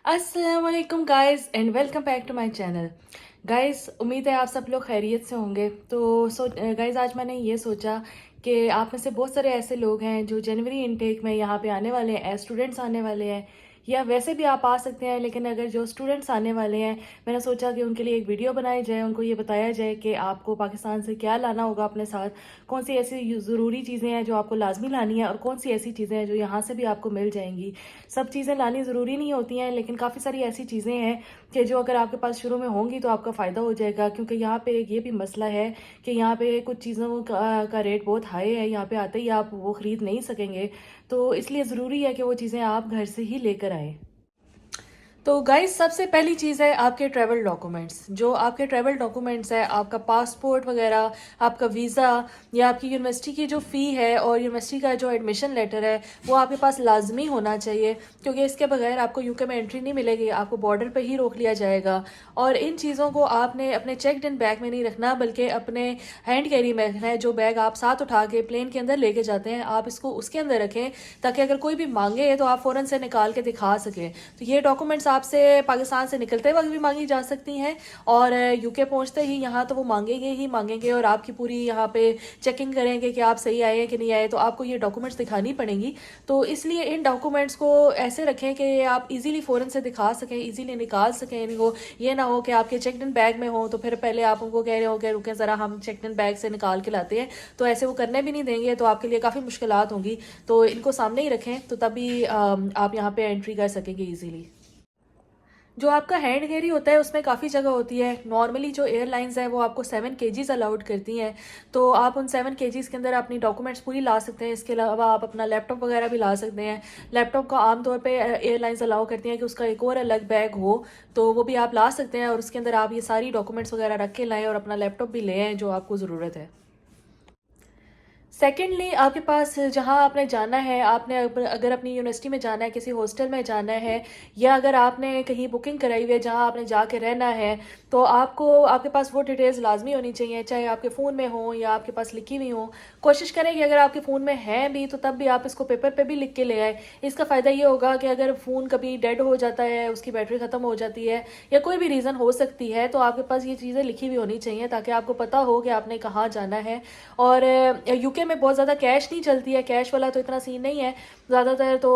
अस्सलाम वालेकुम guys and welcome back to my channel. Guys उम्मीद है आप सब लोग खैरियत से होंगे। तो गाइस आज मैंने ये सोचा कि आप में से बहुत सारे ऐसे लोग हैं जो जनवरी इनटेक में यहाँ पे आने वाले हैं, स्टूडेंट्स आने वाले हैं, या वैसे भी आप आ सकते हैं, लेकिन अगर जो स्टूडेंट्स आने वाले हैं मैंने सोचा कि उनके लिए एक वीडियो बनाई जाए, उनको ये बताया जाए कि आपको पाकिस्तान से क्या लाना होगा अपने साथ, कौन सी ऐसी ज़रूरी चीज़ें हैं जो आपको लाजमी लानी है और कौन सी ऐसी चीज़ें हैं जो यहाँ से भी आपको मिल जाएंगी। सब चीज़ें लानी ज़रूरी नहीं होती हैं, लेकिन काफ़ी सारी ऐसी चीज़ें हैं कि जो अगर आपके पास शुरू में होंगी तो आपका फ़ायदा हो जाएगा। क्योंकि यहाँ पे एक ये भी मसला है कि यहाँ पे कुछ चीज़ों का रेट बहुत हाई है, यहाँ पे आते ही आप वो ख़रीद नहीं सकेंगे। तो इसलिए ज़रूरी है कि वो चीज़ें आप घर से ही लेकर आएँ। तो गाइस सबसे पहली चीज़ है आपके ट्रैवल डॉक्यूमेंट्स। जो आपके ट्रैवल डॉक्यूमेंट्स है, आपका पासपोर्ट वगैरह, आपका वीज़ा, या आपकी यूनिवर्सिटी की जो फ़ी है और यूनिवर्सिटी का जो एडमिशन लेटर है वो आपके पास लाजमी होना चाहिए। क्योंकि इसके बगैर आपको यूके में एंट्री नहीं मिलेगी, आपको बॉर्डर पर ही रोक लिया जाएगा। और इन चीज़ों को आपने अपने चेकड इन बैग में नहीं रखना, बल्कि अपने हैंड कैरी में रखना है। जो बैग आप साथ उठा के प्लेन के अंदर लेके जाते हैं आप इसको उसके अंदर रखें, ताकि अगर कोई भी मांगे तो आप फ़ौरन से निकाल के दिखा सकें। तो ये डॉक्यूमेंट्स आपसे पाकिस्तान से निकलते वक्त भी मांगी जा सकती हैं, और यूके पहुंचते ही यहाँ तो वो मांगेंगे और आपकी पूरी यहाँ पे चेकिंग करेंगे कि आप सही आए हैं कि नहीं आए। तो आपको ये डॉक्यूमेंट्स दिखानी पड़ेंगी। तो इसलिए इन डॉक्यूमेंट्स को ऐसे रखें कि आप इजीली फ़ौरन से दिखा सकें, इजीली निकाल सकें इनको। ये ना हो कि आपके चेकड इन बैग में हो तो फिर पहले आप उनको कह रहे हो कि रुकें ज़रा, हम चेकड इन बैग से निकाल के लाते हैं। तो ऐसे वो करने भी नहीं देंगे, तो आपके लिए काफ़ी मुश्किलात होंगी। तो इनको सामने ही रखें, तो तभी आप यहाँ पे एंट्री कर सकेंगे ईजीली। जो आपका हैंड कैरी होता है उसमें काफ़ी जगह होती है। नॉर्मली जो एयरलाइंस है वो आपको 7 kgs अलाउड करती हैं। तो आप उन 7 kgs के अंदर अपनी डॉक्यूमेंट्स पूरी ला सकते हैं। इसके अलावा आप अपना लैपटॉप वगैरह भी ला सकते हैं। लैपटॉप का आमतौर पे एयरलाइंस अलाउ करती हैं कि उसका एक और अलग बैग हो, तो वो भी आप ला सकते हैं और उसके अंदर आप ये सारी डॉक्यूमेंट्स वगैरह रख के लाएँ और अपना लैपटॉप भी ले आएँ जो आपको ज़रूरत है। सेकेंडली आपके पास जहाँ आपने जाना है, आपने अगर अपनी यूनिवर्सिटी में जाना है, किसी हॉस्टल में जाना है, या अगर आपने कहीं बुकिंग कराई हुई है जहाँ आपने जाके रहना है, तो आपको आपके पास वो डिटेल्स लाजमी होनी चाहिए, चाहे आपके फ़ोन में हो या आपके पास लिखी हुई हो। कोशिश करें कि अगर आपके फ़ोन में है भी तो तब भी आप इसको पेपर पे भी लिख के ले आए। इसका फ़ायदा ये होगा कि अगर फ़ोन कभी डेड हो जाता है, उसकी बैटरी ख़त्म हो जाती है या कोई भी रीज़न हो सकती है, तो आपके पास ये चीज़ें लिखी हुई होनी चाहिए, ताकि आपको पता हो कि आपने कहाँ जाना है। और यूके में बहुत ज़्यादा कैश नहीं चलती है, कैश वाला तो इतना सीन नहीं है। ज़्यादातर तो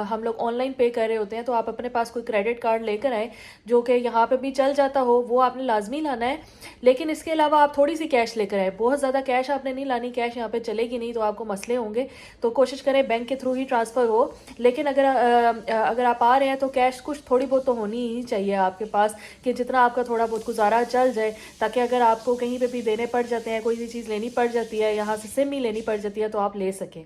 हम लोग ऑनलाइन पे कर रहे होते हैं। तो आप अपने पास कोई क्रेडिट कार्ड लेकर आए जो कि यहाँ पे भी चल जाता हो, वो आपने लाजमी लाना है। लेकिन इसके अलावा आप थोड़ी सी कैश लेकर आए, बहुत ज़्यादा कैश आपने नहीं लानी, कैश यहाँ पे चलेगी नहीं तो आपको मसले होंगे। तो कोशिश करें बैंक के थ्रू ही ट्रांसफ़र हो। लेकिन अगर आप आ रहे हैं तो कैश कुछ थोड़ी बहुत तो होनी ही चाहिए आपके पास, कि जितना आपका थोड़ा बहुत गुजारा चल जाए, ताकि अगर आपको कहीं पे भी देने पड़ जाते हैं, कोई भी चीज़ लेनी पड़ जाती है, यहाँ से सिम ही लेनी पड़ जाती है, तो आप ले सकें।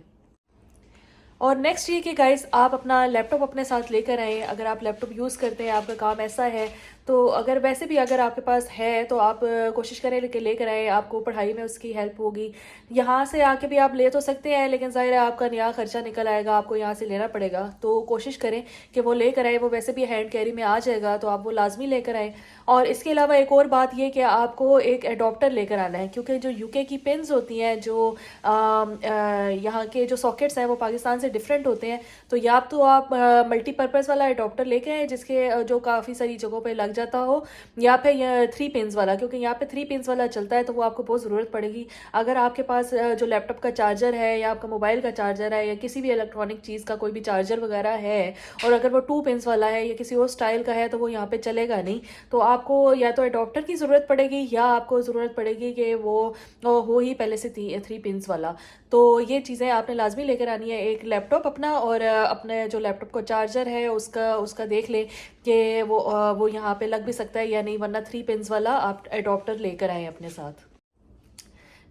और नेक्स्ट ये कि गाइस आप अपना लैपटॉप अपने साथ लेकर आएँ। अगर आप लैपटॉप यूज़ करते हैं, आपका काम ऐसा है, तो अगर वैसे भी अगर आपके पास है तो आप कोशिश करें कि लेकर आएँ, आपको पढ़ाई में उसकी हेल्प होगी। यहाँ से आके भी आप ले तो सकते हैं, लेकिन ज़ाहिर है आपका नया खर्चा निकल आएगा, आपको यहाँ से लेना पड़ेगा। तो कोशिश करें कि वो लेकर आए, वो वैसे भी हैंड कैरी में आ जाएगा, तो आप वो लाजमी लेकर आएँ। और इसके अलावा एक और बात ये कि आपको एक एडोप्टर लेकर आना है, क्योंकि जो यूके की पिन्स होती हैं, जो यहाँ के जो सॉकेट्स हैं वो पाकिस्तान से डिफरेंट होते हैं। तो या तो आप मल्टीपर्पज़ वाला एडोप्टर लेके आए जिसके जो काफ़ी सारी जगहों पे लग जाता हो, या फिर 3 पिन्स वाला, क्योंकि यहाँ पे 3 पिन्स वाला चलता है, तो वो आपको बहुत ज़रूरत पड़ेगी। अगर आपके पास जो लैपटॉप का चार्जर है या आपका मोबाइल का चार्जर है या किसी भी इलेक्ट्रॉनिक चीज़ का कोई भी चार्जर वगैरह है, और अगर वो 2 पिन्स वाला है या किसी और स्टाइल का है, तो वो यहाँ पे चलेगा नहीं। तो आपको या तो एडोप्टर की ज़रूरत पड़ेगी या आपको ज़रूरत पड़ेगी कि वो हो ही पहले से 3 पिन्स वाला। तो ये चीज़ें आपने लाजमी लेकर आनी है, एक लैपटॉप अपना, और अपने जो लैपटॉप का चार्जर है उसका देख लें कि वो यहाँ पे लग भी सकता है या नहीं, वरना 3 पिन्स वाला आप एडोप्टर लेकर आएँ अपने साथ।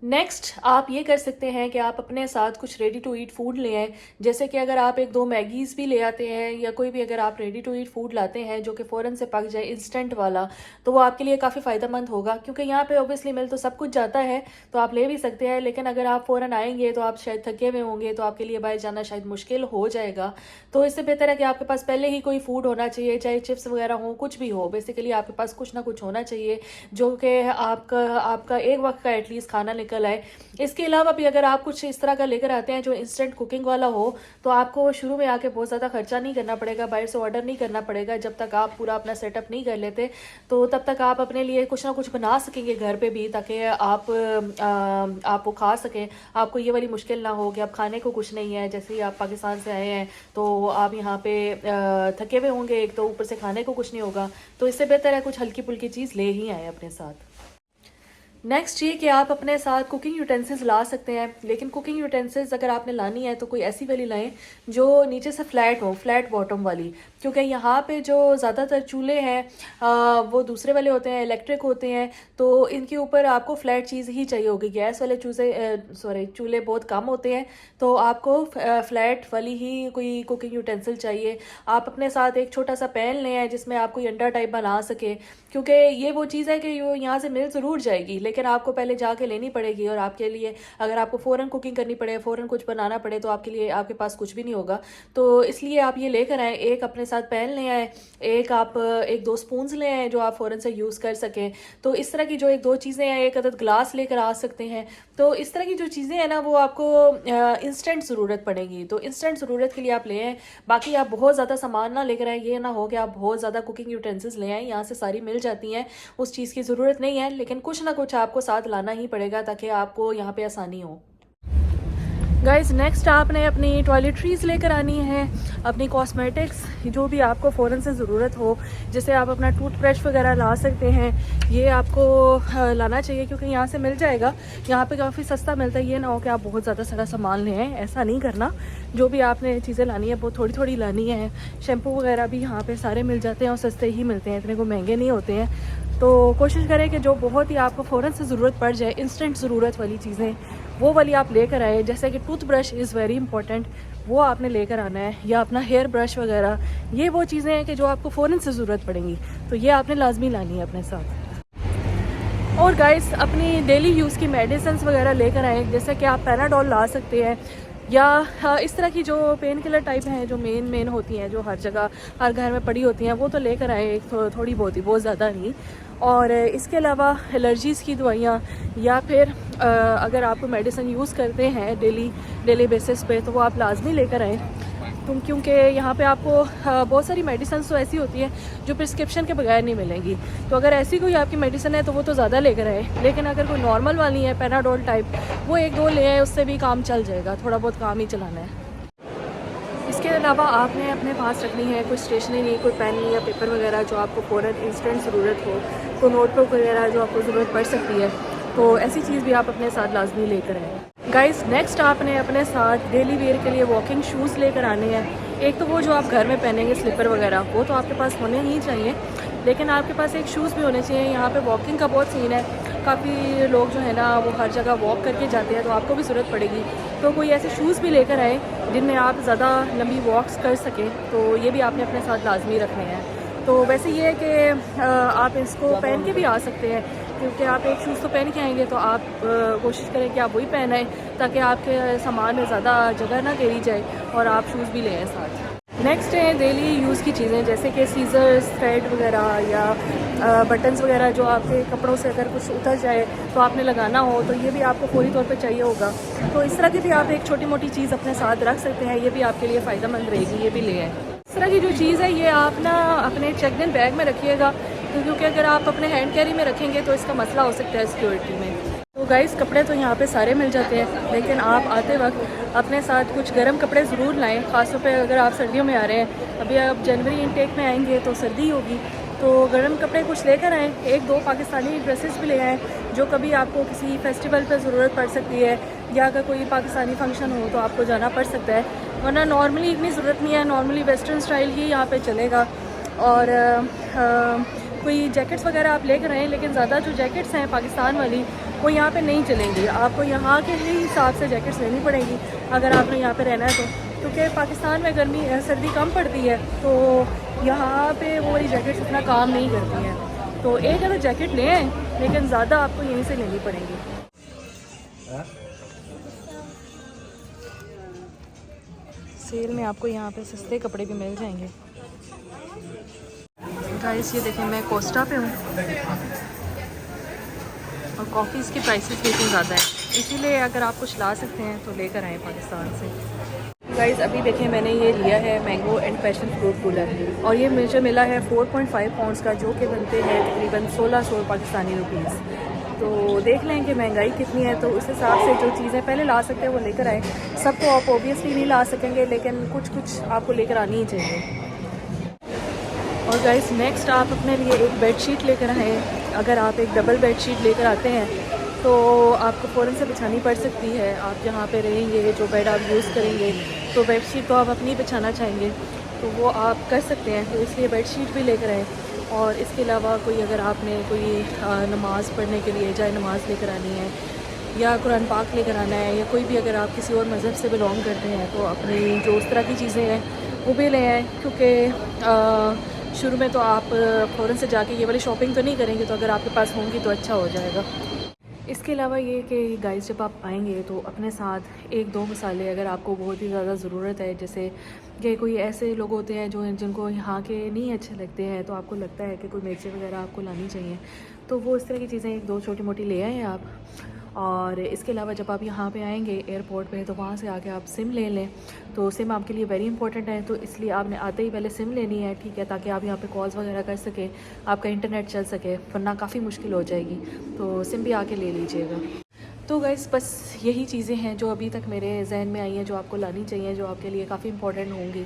नेक्स्ट आप ये कर सकते हैं कि आप अपने साथ कुछ रेडी टू ईट फूड ले आएँ। जैसे कि अगर आप 1-2 मैगीज़ भी ले आते हैं, या कोई भी अगर आप रेडी टू ईट फूड लाते हैं जो कि फ़ौरन से पक जाए, इंस्टेंट वाला, तो वो आपके लिए काफ़ी फ़ायदेमंद होगा। क्योंकि यहाँ पे ऑब्वियसली मिल तो सब कुछ जाता है, तो आप ले भी सकते हैं, लेकिन अगर आप फ़ौरन आएंगे तो आप शायद थके हुए होंगे, तो आपके लिए बाहर जाना शायद मुश्किल हो जाएगा। तो इससे बेहतर है कि आपके पास पहले ही कोई फूड होना चाहिए, चाहे चिप्स वगैरह हो, कुछ भी हो। बेसिकली आपके पास कुछ ना कुछ होना चाहिए जो कि आपका एक वक्त का एटलीस्ट खाना निकल आए। इसके अलावा भी अगर आप कुछ इस तरह का लेकर आते हैं जो इंस्टेंट कुकिंग वाला हो, तो आपको शुरू में आके बहुत ज़्यादा खर्चा नहीं करना पड़ेगा, बाहर से ऑर्डर नहीं करना पड़ेगा। जब तक आप पूरा अपना सेटअप नहीं कर लेते तो तब तक आप अपने लिए कुछ ना कुछ बना सकेंगे घर पे भी, ताकि आप वो खा सकें। आपको ये वाली मुश्किल ना हो कि आप खाने को कुछ नहीं है। जैसे ही आप पाकिस्तान से आए हैं तो आप यहाँ पे थके हुए होंगे, एक तो ऊपर से खाने को कुछ नहीं होगा, तो इससे बेहतर है कुछ हल्की फुल्की चीज़ ले ही आए अपने साथ। नेक्स्ट ये कि आप अपने साथ कुकिंग यूटेंसिल्स ला सकते हैं, लेकिन कुकिंग यूटेंसिल्स अगर आपने लानी है तो कोई ऐसी वाली लाएं जो नीचे से फ्लैट हो, फ्लैट बॉटम वाली, क्योंकि यहाँ पे जो ज़्यादातर चूल्हे हैं वो दूसरे वाले होते हैं, इलेक्ट्रिक होते हैं, तो इनके ऊपर आपको फ्लैट चीज़ ही चाहिए होगी। गैस वाले चूल्हे बहुत कम होते हैं, तो आपको फ्लैट वाली ही कोई कुकिंग यूटेंसिल चाहिए। आप अपने साथ एक छोटा सा पैन लें जिसमें आप कोई अंडा टाइप बना सके, क्योंकि ये वो चीज़ है कि यहाँ से मिल ज़रूर जाएगी, लेकिन आपको पहले जाके लेनी पड़ेगी। और आपके लिए अगर आपको फ़ौरन कुकिंग करनी पड़े, फ़ौरन कुछ बनाना पड़े, तो आपके लिए आपके पास कुछ भी नहीं होगा। तो इसलिए आप ये लेकर आएँ, एक अपने साथ पैन ले आएँ, एक दो स्पून्स ले आएँ जो आप फ़ौरन से यूज़ कर सकें। तो इस तरह की जो एक दो चीज़ें हैं, एक अदद ग्लास लेकर आ सकते हैं। तो इस तरह की जो चीज़ें हैं ना, वो आपको इंस्टेंट ज़रूरत पड़ेगी, तो इंस्टेंट ज़रूरत के लिए आप ले आएँ। बाकी आप बहुत ज़्यादा सामान ना लेकर आएँ, ये ना हो कि आप बहुत ज़्यादा कुकिंग यूटेंसिल्स ले आएँ, यहाँ से सारी मिल जाती हैं, उस चीज़ की ज़रूरत नहीं है, लेकिन कुछ ना कुछ आपको साथ लाना ही पड़ेगा ताकि आपको यहाँ पे आसानी हो। गाइस, नेक्स्ट आपने अपनी टॉयलेटरीज़ लेकर आनी है, अपनी कॉस्मेटिक्स जो भी आपको फ़ौरन से ज़रूरत हो, जैसे आप अपना टूथब्रश वगैरह ला सकते हैं, ये आपको लाना चाहिए क्योंकि यहाँ से मिल जाएगा। यहाँ पे काफ़ी सस्ता मिलता है, ये ना हो कि आप बहुत ज़्यादा सारा सामान ले आएँ, ऐसा नहीं करना। जो भी आपने चीज़ें लानी है वो थोड़ी थोड़ी लानी है। शैम्पू वगैरह भी यहाँ पर सारे मिल जाते हैं और सस्ते ही मिलते हैं, इतने को महंगे नहीं होते हैं। तो कोशिश करें कि जो बहुत ही आपको फ़ौरन से ज़रूरत पड़ जाए, इंस्टेंट ज़रूरत वाली चीज़ें, वो वाली आप लेकर आए। जैसे कि टूथब्रश इज़ वेरी इंपॉर्टेंट, वो आपने लेकर आना है, या अपना हेयर ब्रश वगैरह। ये वो चीज़ें हैं कि जो आपको फ़ौरन से ज़रूरत पड़ेंगी, तो ये आपने लाजमी लानी है अपने साथ। और गाइस, अपनी डेली यूज़ की मेडिसिन्स वगैरह लेकर आए, जैसे कि आप पैराडोल ला सकते हैं, या इस तरह की जो पेन किलर टाइप हैं जो मेन होती हैं, जो हर जगह हर घर में पड़ी होती हैं, वो तो लेकर आए एक थोड़ी बहुत ही, बहुत ज़्यादा नहीं। और इसके अलावा एलर्जीज़ की दवाइयाँ, या फिर अगर आप मेडिसिन यूज़ करते हैं डेली बेसिस पे, तो वो आप लाजमी लेकर आएँ। क्योंकि यहाँ पे आपको बहुत सारी मेडिसिन तो ऐसी होती हैं जो प्रिस्क्रिप्शन के बगैर नहीं मिलेंगी, तो अगर ऐसी कोई आपकी मेडिसिन है तो वो तो ज़्यादा लेकर आए। लेकिन अगर कोई नॉर्मल वाली है, पैराडोल टाइप, वो एक दो ले आए, उससे भी काम चल जाएगा, थोड़ा बहुत काम ही चलाना है। इसके अलावा आपने अपने पास रखनी है कोई स्टेशनरी, कोई पेन या पेपर वगैरह जो आपको फ़ौरन इंस्टेंट ज़रूरत हो, कोई नोटबुक वगैरह जो आपको ज़रूरत पड़ सकती है, तो ऐसी चीज़ भी आप अपने साथ लाजमी लेकर आएँ। गाइस, नेक्स्ट आपने अपने साथ डेली वेयर के लिए वॉकिंग शूज़ लेकर आने हैं। एक तो वो जो आप घर में पहनेंगे, स्लीपर वगैरह, वो तो आपके पास होने ही चाहिए, लेकिन आपके पास एक शूज़ भी होने चाहिए। यहाँ पे वॉकिंग का बहुत सीन है, काफ़ी लोग जो है ना वो हर जगह वॉक करके जाते हैं, तो आपको भी ज़रूरत पड़ेगी। तो कोई ऐसे शूज़ भी लेकर आए जिनमें आप ज़्यादा लंबी वॉक्स कर सकें, तो ये भी आपने अपने साथ लाजमी रखने हैं। तो वैसे ये है कि आप इसको पहन के भी आ सकते हैं, क्योंकि आप एक शूज़ तो पहन के आएंगे, तो आप कोशिश करें कि आप वही पहन आएँ, ताकि आपके सामान में ज़्यादा जगह ना घेरी जाए और आप शूज़ भी ले आएँ साथ। नेक्स्ट है डेली यूज़ की चीज़ें, जैसे कि सीज़र्स, थ्रेड वगैरह, या बटन्स वगैरह जो आपके कपड़ों से अगर कुछ उतर जाए तो आपने लगाना हो, तो ये भी आपको फौरी तौर पे चाहिए होगा। तो इस तरह की भी आप एक छोटी मोटी चीज़ अपने साथ रख सकते हैं, ये भी आपके लिए फ़ायदेमंद रहेगी, ये भी ले आए। इस तरह की जो चीज़ है ये आप ना अपने चेक इन बैग में रखिएगा, क्योंकि अगर आप अपने हैंड कैरी में रखेंगे तो इसका मसला हो सकता है सिक्योरिटी में। तो गाइस, कपड़े तो यहाँ पे सारे मिल जाते हैं, लेकिन आप आते वक्त अपने साथ कुछ गर्म कपड़े ज़रूर लाएं, ख़ासतौर पे अगर आप सर्दियों में आ रहे हैं। अभी आप जनवरी इनटेक में आएंगे तो सर्दी होगी, तो गर्म कपड़े कुछ लेकर आएँ। एक दो पाकिस्तानी ड्रेसेस भी ले आएँ, जो कभी आपको किसी फेस्टिवल पर ज़रूरत पड़ सकती है, या अगर कोई पाकिस्तानी फंक्शन हो तो आपको जाना पड़ सकता है, वरना नॉर्मली इतनी ज़रूरत नहीं है। नॉर्मली वेस्टर्न स्टाइल ही यहाँ पर चलेगा। और कोई जैकेट्स वगैरह आप लेकर आएँ, लेकिन ज़्यादा जो जैकेट्स हैं पाकिस्तान वाली, वो यहाँ पे नहीं चलेंगी। आपको यहाँ के ही हिसाब से जैकेट्स लेनी पड़ेंगी अगर आपने यहाँ पे रहना है तो, क्योंकि पाकिस्तान में सर्दी कम पड़ती है, तो यहाँ पे वो वाली जैकेट्स इतना काम नहीं करती हैं। तो एक अगर जैकेट ले आएँ, लेकिन ज़्यादा आपको यहीं से लेनी पड़ेगी। सेल में आपको यहाँ पे सस्ते कपड़े भी मिल जाएंगे। गाइस, ये देखें, मैं कोस्टा पे हूँ और कॉफ़ीज़ की प्राइसेस भी इतनी ज़्यादा है। इसीलिए अगर आप कुछ ला सकते हैं तो लेकर आएँ पाकिस्तान से। गाइज़ अभी देखें मैंने ये लिया है mango and passion fruit cooler और ये मुझे मिला है 4.5 पाउंड्स का, जो कि बनते हैं तकरीबन 1600 पाकिस्तानी रुपीज़। तो देख लें कि महंगाई कितनी है, तो उस हिसाब से जो चीज़ें पहले ला सकते हैं वो लेकर आए। सब तो आप ओबियसली नहीं ला सकेंगे, लेकिन कुछ कुछ आपको लेकर आनी ही चाहिए। और गाइस नेक्स्ट आप अपने लिए एक बेडशीट लेकर आएँ। अगर आप एक डबल बेडशीट लेकर आते हैं तो आपको फ़ौरन से बिछानी पड़ सकती है। आप जहाँ पे रहेंगे, जो बेड आप यूज़ करेंगे, तो बेडशीट तो आप अपनी बिछाना चाहेंगे, तो वो आप कर सकते हैं। तो इसलिए बेडशीट भी लेकर आएँ। और इसके अलावा कोई अगर आपने कोई नमाज़ पढ़ने के लिए जाए नमाज़ लेकर आनी है, या कुरान पाक लेकर आना है, या कोई भी अगर आप किसी और मज़हब से बिलोंग करते हैं तो अपनी जो उस तरह की चीज़ें हैं वो भी ले आएँ। क्योंकि शुरू में तो आप फ़ौरन से जाके ये वाली शॉपिंग तो नहीं करेंगे, तो अगर आपके पास होंगी तो अच्छा हो जाएगा। इसके अलावा ये कि गाइस जब आप आएंगे तो अपने साथ एक दो मसाले, अगर आपको बहुत ही ज़्यादा ज़रूरत है, जैसे कि कोई ऐसे लोग होते हैं जो जिनको यहाँ के नहीं अच्छे लगते हैं, तो आपको लगता है कि कोई मिर्ची वगैरह आपको लानी चाहिए, तो वो इस तरह की चीज़ें एक दो छोटी मोटी ले आएँ आप। और इसके अलावा जब आप यहाँ पे आएंगे एयरपोर्ट पे, तो वहाँ से आके आप सिम ले लें। तो सिम आपके लिए वेरी इंपॉर्टेंट है, तो इसलिए आपने आते ही पहले सिम लेनी है, ठीक है, ताकि आप यहाँ पे कॉल्स वगैरह कर सकें, आपका इंटरनेट चल सके, वरना काफ़ी मुश्किल हो जाएगी। तो सिम भी आके ले लीजिएगा। तो गाइस बस यही चीज़ें हैं जो अभी तक मेरे जहन में आई हैं, जो आपको लानी चाहिए, जो आपके लिए काफ़ी इंपॉर्टेंट होंगी।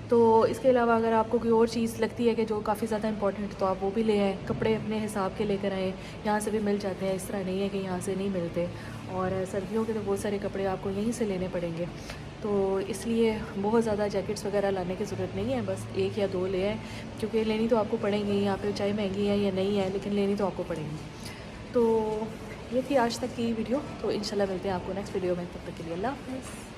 तो इसके अलावा अगर आपको कोई और चीज़ लगती है कि जो काफ़ी ज़्यादा इंपॉर्टेंट है, तो आप वो भी ले आएँ। कपड़े अपने हिसाब के लेकर आएँ, यहाँ से भी मिल जाते हैं, इस तरह नहीं है कि यहाँ से नहीं मिलते। और सर्दियों के तो बहुत सारे कपड़े आपको यहीं से लेने पड़ेंगे, तो इसलिए बहुत ज़्यादा जैकेट्स वगैरह लाने की ज़रूरत नहीं है, बस एक या दो ले आएँ, क्योंकि लेनी तो आपको पड़ेंगी। यहाँ पे चाहे महंगी है या नहीं है, लेकिन लेनी तो आपको पड़ेंगी। तो ये थी आज तक की वीडियो, तो इंशाल्लाह मिलते हैं आपको नेक्स्ट वीडियो में। तब तक के लिए अल्लाह हाफ़िज़।